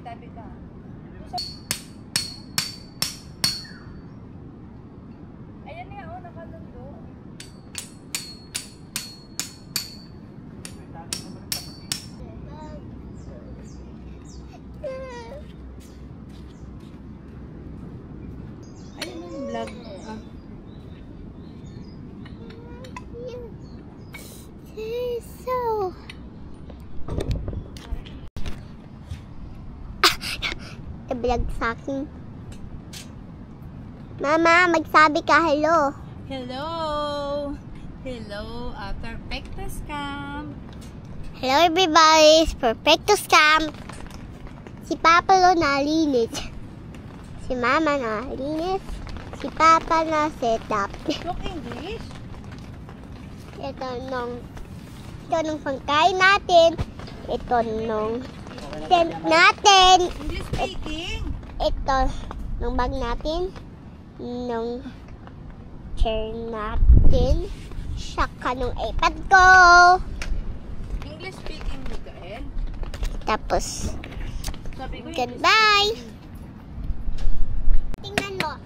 Tabi-tabi ka. Ayan nga, oh, nakalundo. Ayan yung vlog. Vlog sa akin. Mama, magsabi ka hello. Hello! Hello, Perfecto Scam. Hello everybody, it's Perfecto Scam. Si Papa lo nalinis. Si Mama nalinis. Si Papa na set up. Talk English? Ito nung pangkain natin. Ito nung tent natin. English speaking? Ito nung bag natin. Nung chair natin. Saka nung iPad ko. English speaking, Mikael? Tapos, Sabi ko, goodbye! Tingnan mo.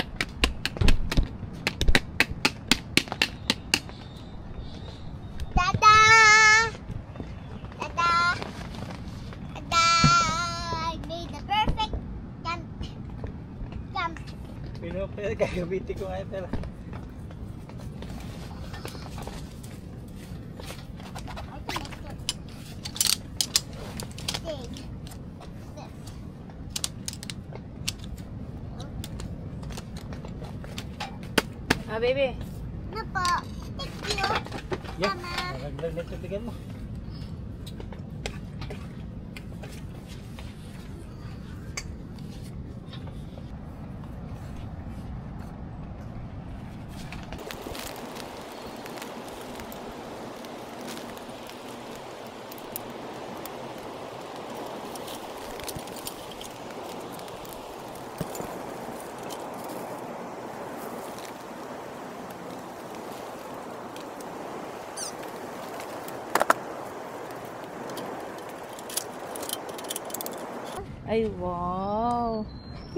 Tada! Tada! Tada! I made the perfect camp. Pinupil, gagamitin ko nga ito. Baby. Ano po? Thank you. Yan, Mama. naglag na ito, tigyan mo. Ay, wow.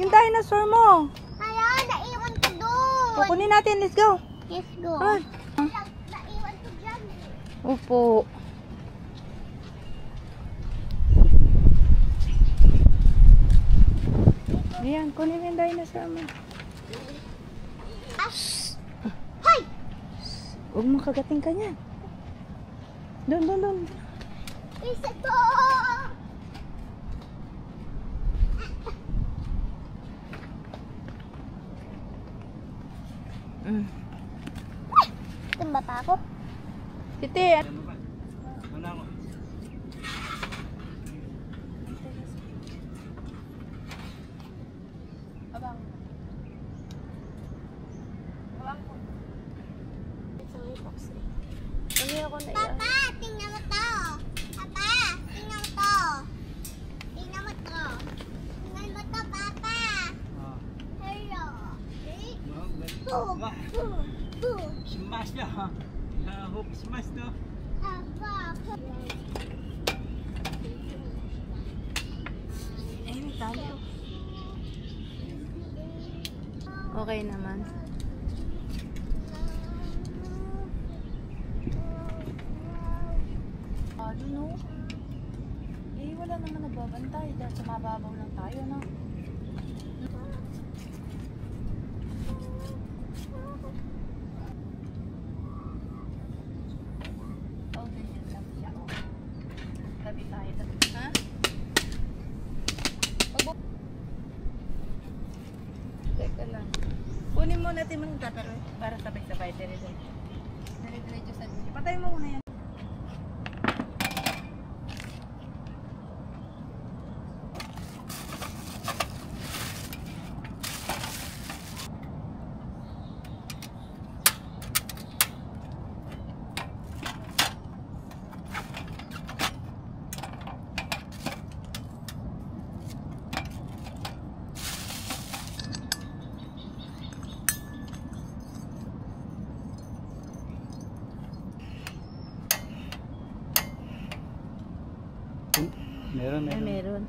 Yung dinosaur mo. Ayan, naiwan ko doon. Kukunin natin. Let's go. Let's go. Ah. Naiwan ko dyan. Opo. Ayan, kunin mo yung dinosaur mo. Hoy! Huwag mo kagating ka niyan. Doon. Isa to! Tumba pa ako. Titi. Ano ako? Abang. Papa, tingnan mo to. Papa, tingnan mo to. Tingnan mo to. Tingnan mo to, Papa. Hello. Wah, smash na ha. Hope smash to. Eh, may tali. Okay naman. No? Eh, wala naman nagbabantay dahil sa mababaw lang tayo, no? Oh, ganyan lang siya. Tabi tayo. Ha? Teka lang. Kunin mo natin mga tupper para sabay-sabay. Dire-diretso sa dito. Patay mo muna yan. Meron. Meron.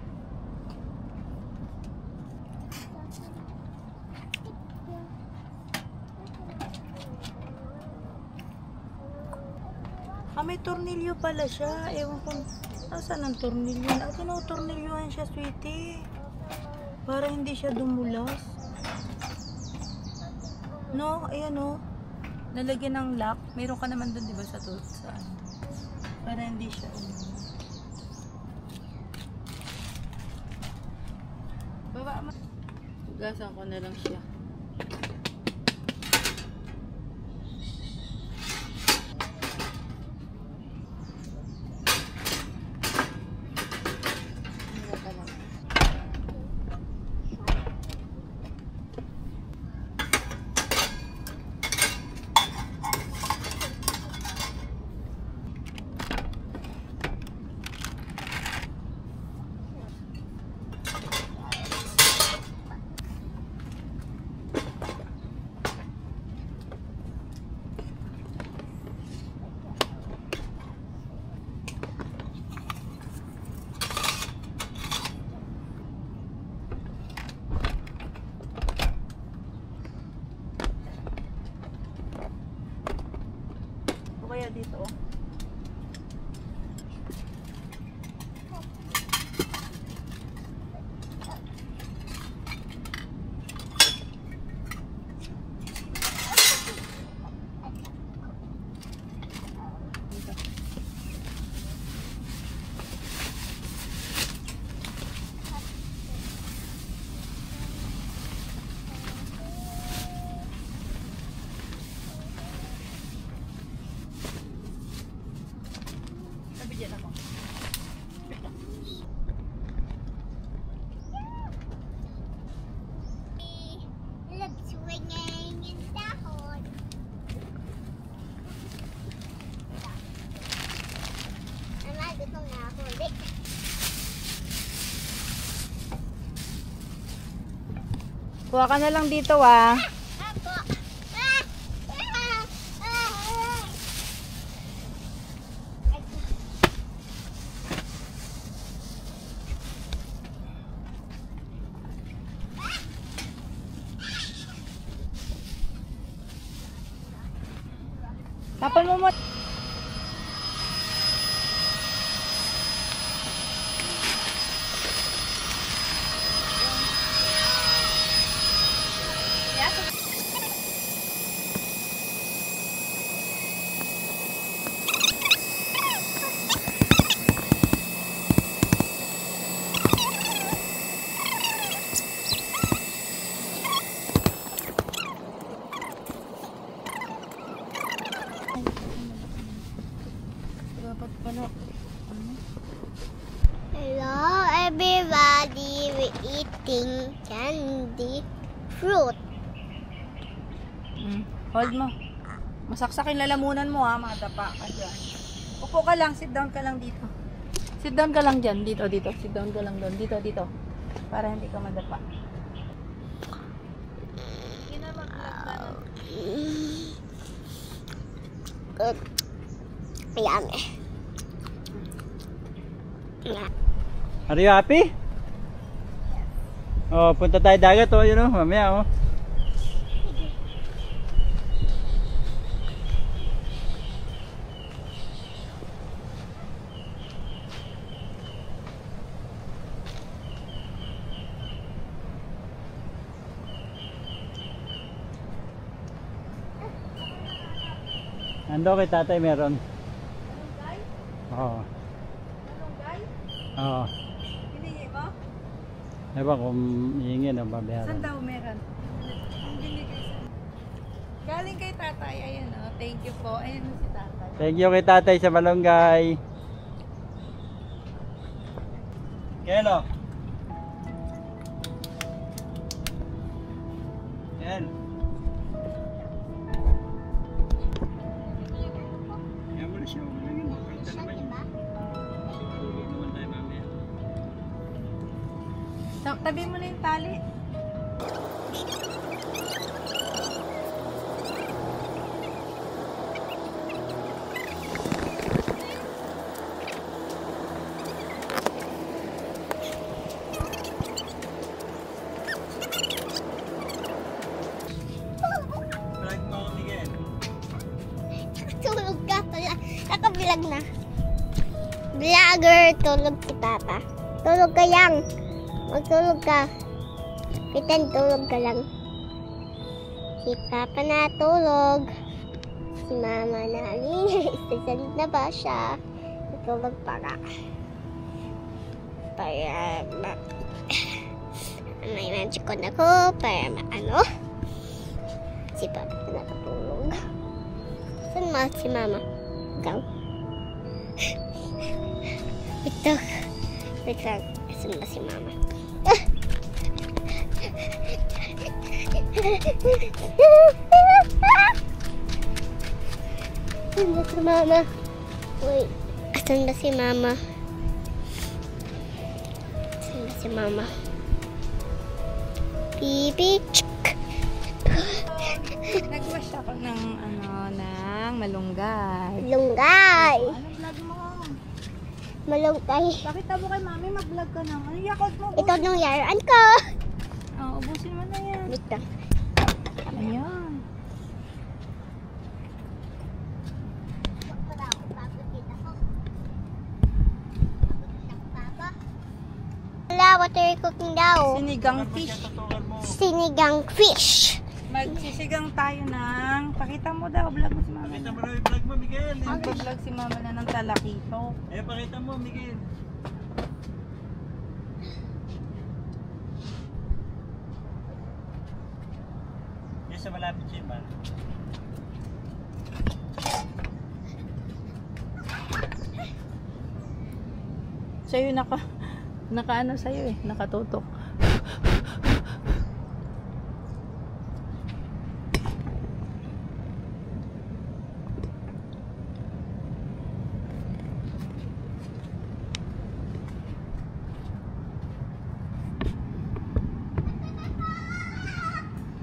may tornilyo pala siya. Ewan ko, nasaan ang tornilyo? Tinutornilyohan siya, sweetie. Para hindi siya dumulas. No, ayan o. Nalagyan ng lock. Meron ka naman doon, di ba, sa ano. Para hindi siya baba mo. Gasan ko na lang siya. Kaya dito oh. Diyan ako. Look, swinging in the horn. Gutom na ako ulit. Kuha ka na lang dito ah. Apo. Tapon mo mo. Dapat pala. Hello everybody, we're eating candy fruit. Hold mo. Masaksak yung lalamunan mo ha, madapa ka dyan. Upo ka lang, sit down ka lang dito. Sit down ka lang dyan, dito. Sit down ka lang doon, dito. Para hindi ka madapa. Good. Yummy. Are you happy? Oh, punta tayo dagat oh, yun oh, mamaya oh. Ando kay tatay meron. Oo. Oo. Hiningi mo? Ewan kung hingin o babayaran. Saan daw meron? Ang binigay sa... Galing kay tatay, ayan o. Thank you po. Ayan si tatay. Thank you kay tatay sa malunggay. Keno? Ken? Kaya mo na siya. Malagyan mo. Kalta naman yun. Tulog naman tayo mamaya. Tabi mo na yung tali. Vlog mo ako, Miguel. Tulog ka pala. Nakabilag na tulog si Papa. Tulog ka lang. Magtulog ka. Pretend tulog ka lang. Si Papa natulog. Si Mama nalinis. Sasalid na ba siya? Natulog para may magic ko na ko para maano. Si Papa natulog. Saan ba si Mama? Ikaw? Wait lang. Saan ba si Mama? Saan ba si Mama? Wait. Saan ba si Mama? Saan ba si Mama? Bibi. Nag-wash ako ng malunggay. Lunggay. Anong vlog mo? Malunggay. Pakita mo kay mami, mag-vlog ka naman. Yakot mo. Ito nung yaran ko. Ubusin mo na yan. Wait lang. Ayan. Wala, what are you cooking daw? Sinigang fish. Tutukan mo. Sinigang fish. Magsisigang tayo ng... Pakita mo daw, vlog mo si mama. Pakita mo na yung vlog mo, Miguel. Mag-vlog si mama na ng talakito. Pakita mo, Miguel. Yes, sa malapit siya, man. Sa'yo naka-ano sa'yo eh, nakatutok.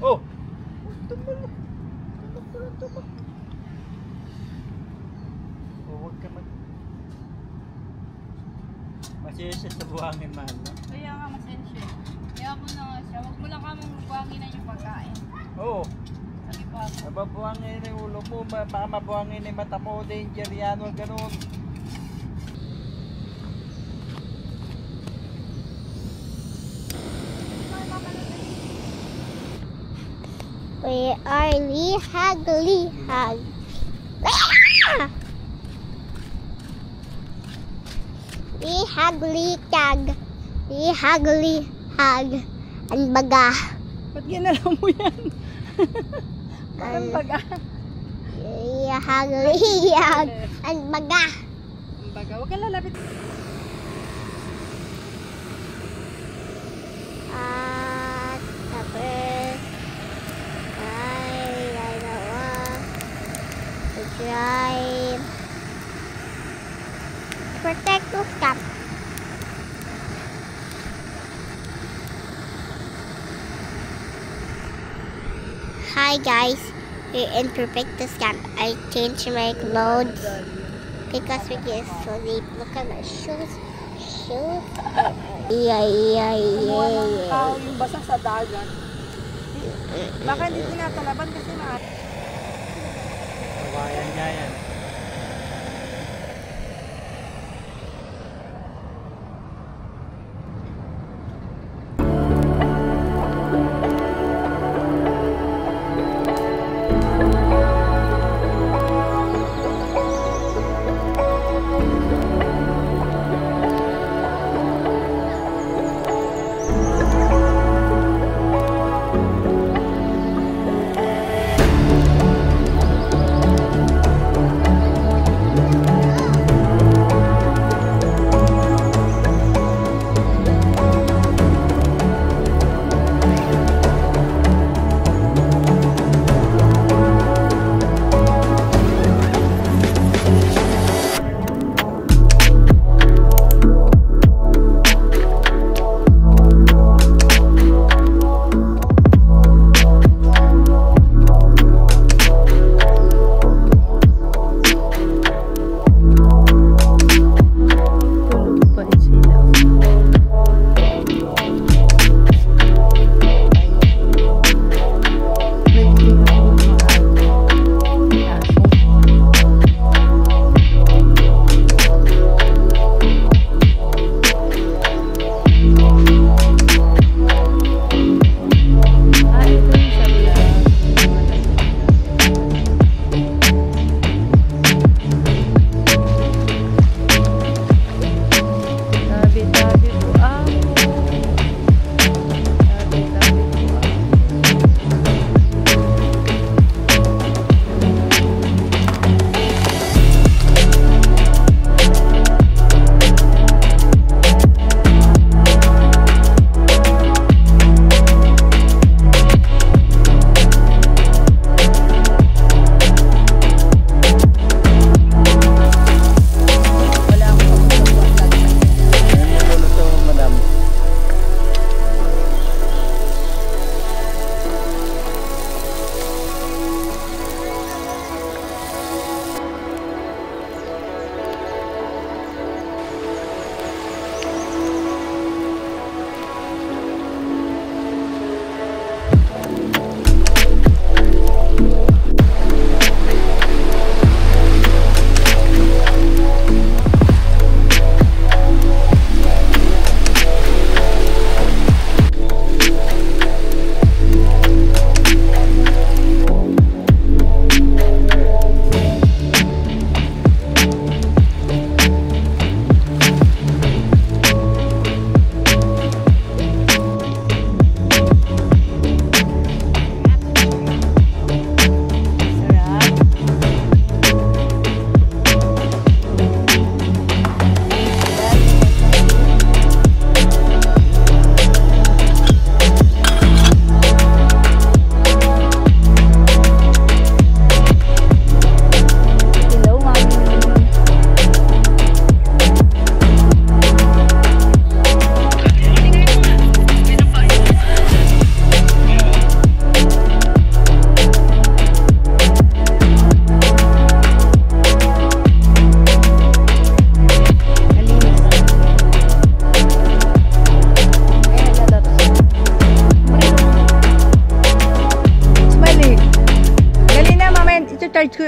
Oh! Huwag ka mag... Masiyasya sa buhangin, man. No? Kaya nga masensya. Kaya mo na nga siya, huwag mo lang kamong buwangin na yung pagkain. Oo. Sabi pa ako. Nababuhangin yung ulo mo, baka mabuhangin yung mata mo, danger yan, o ganun. We are lihag. Lihag. Ang baga. Ba't ginalaw mo yan? Parang baga. Lihag. Ang baga. Ang baga, huwag kang lalapit. At tapos ay dalawa to drive protect to stop. Hi guys, we're in Perfectus Camp. I changed my clothes because we get sleep. Look at my shoes. Yeah. Tao yung basa sa dagat. Baka hindi tinatalaban kasi Kawayan niya yan.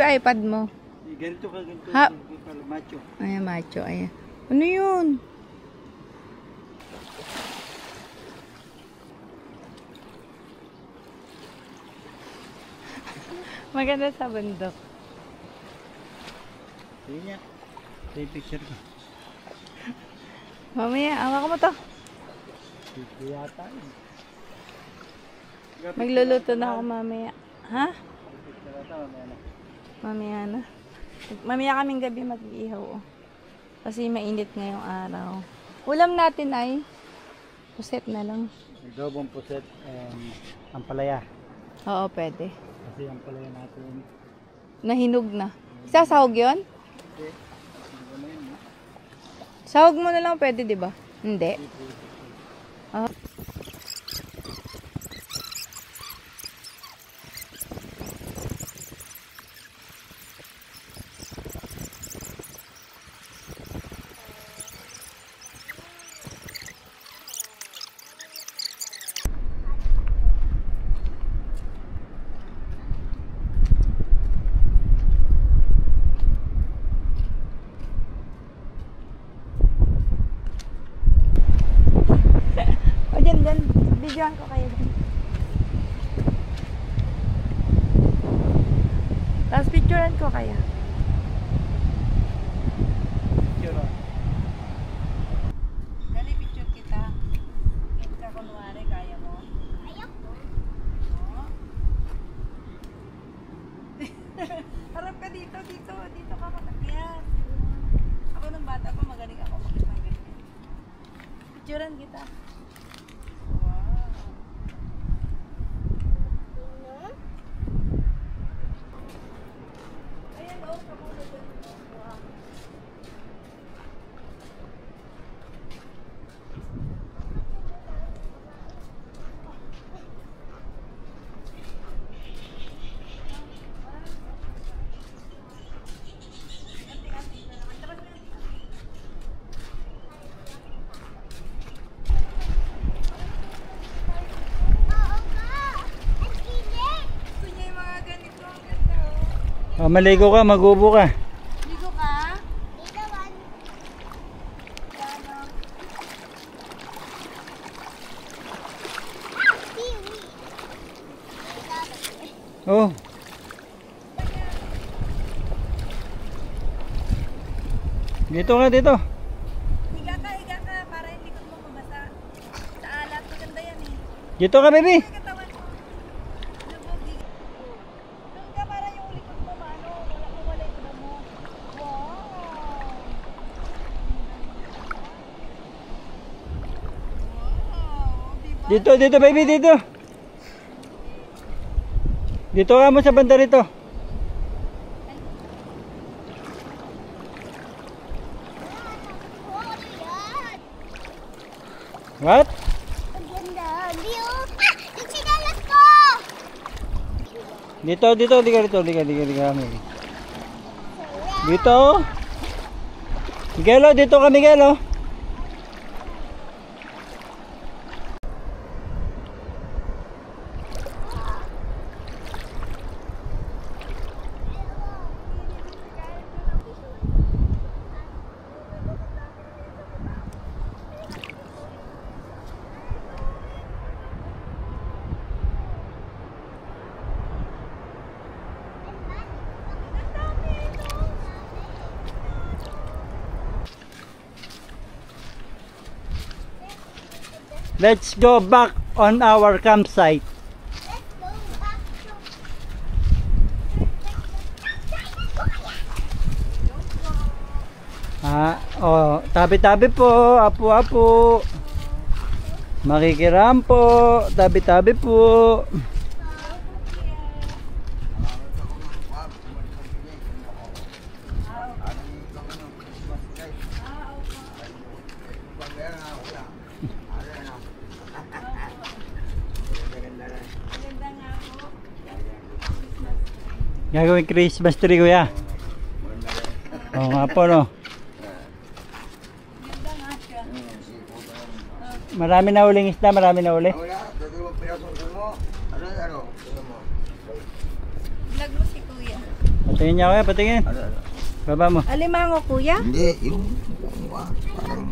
sa iPad mo? Ganito ka, ganito. Ha? Para macho. Ayan, macho. Ayan. Ano yun? Maganda sa bundok. Sige niya. Take picture ko. Mamaya, awak mo to. Dito yata yun. Magluluto na ako mamaya. Ha? Picture ata, mamaya na. Mamaya na. Mamaya kaming gabi mag-iihaw. Oh. Kasi mainit ngayong araw. Ulam natin ay puset na lang. Adobong puset and ampalaya. Oo, pwede. Kasi ampalaya natin. Nahinog na. Sasahog yun? Okay. Ano na yun, no? Sahog mo na lang pwede, di ba? Hindi. Ah. O, dyan. Videoan ko kayo. Tapos picturean ko kayo. Picture, oh. Dali, picture kita. Hit ka kunwari, kaya mo? Ayoko. Oo. Harap ka dito. Dito ka makakyat. Ako nung bata pa, magaling ako makita ng ganyan. Picturean kita. Wow. Ayan, oh, kamulo dyan. Wow. Oo ka. Ang kilit. Gusto niya yung mga ganito. Ang ganda, oh. Oh, maligo ka, magubo ka. Ligo ka? Dito, one. Kiwi. Oh. Dito ka, dito. Higa ka, para yung likod mo mabasa. Sa alat, maganda yan eh. Dito ka, baby. Ay, katawan mo. Lubog, higa. Doon ka para yung likod mo maano, wala yung iba mo. Wow, diba? Dito, baby, dito. Dito ka mo sa banda rito. Oh, yan. What? Ang ganda. View. Ah! Yung sinalas ko! Dito, liga rito, liga. Dito. Miguelo, dito ka, Miguelo. Let's go back on our campsite. Let's go back to... Oh, tabi-tabi po, apo-apo. Makikirampo, tabi-tabi po. Gagawin Christmas tree, kuya. Oo nga po, no. Marami na uling isda, marami na uli. Vlog mo si kuya. Tingin niya kuya, patingin. Baba mo. Alimango, kuya? Hindi, yung parang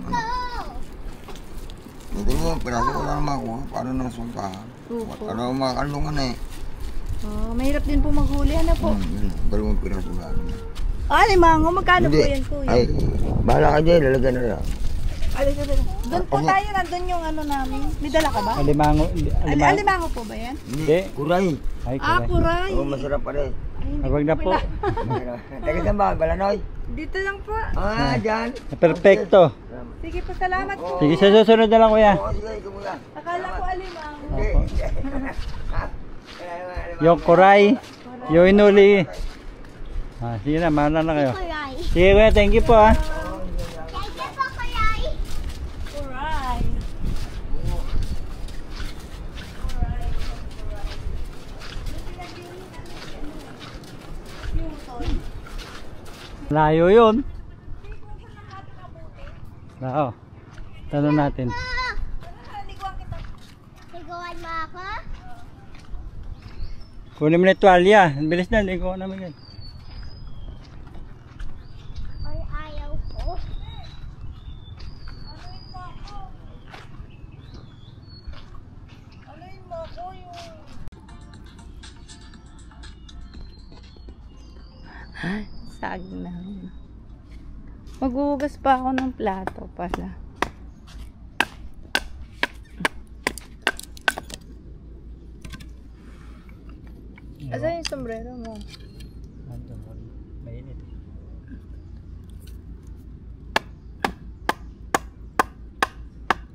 ito mo, piraso ko lang makuha, parang nang sungkahan. Opo. Parang makalungan eh. Oh, mahirap din po maghuli. Ano po? Dalawang piraso lang. Alimango, magkano po yan, kuya? Ay, bahala ka dyan, lalagyan na lang. Doon po tayo, nandun yung ano namin. May dala ka ba? Alimango. Alimango po ba yan? Hindi. Kuray. Ay, Ah, kuray. puray. Oo, masarap pa rin. Ay, hindi Wag ko na po. pala. Taga saan ba? Balanoy? Dito lang po. Ah, dyan. Perfecto. Sige po, salamat po. Sige, sa susunod na lang kuya. Oo, sige, ikaw muna. Akala ko alimango. Opo. Yung kuray. Yung inuli. Ah, sige na, mahala na kayo. Kuray. Sige kuya, thank you po ah. Thank you po, kuray. Kuray. Layo yun. Oo. Tanong natin. Sigawan mo ako? Kunin mo na yung tuwalya. Bilis na, ligo namin yan. Ay, ayaw ko. Saging na. Maghuhugas pa ako ng plato pala. Asan yung sombrero mo? Mainit.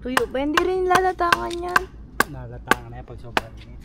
Tuyo ba? Hindi rin lalatangan yan. Nalatangan na yan pag sobrang init.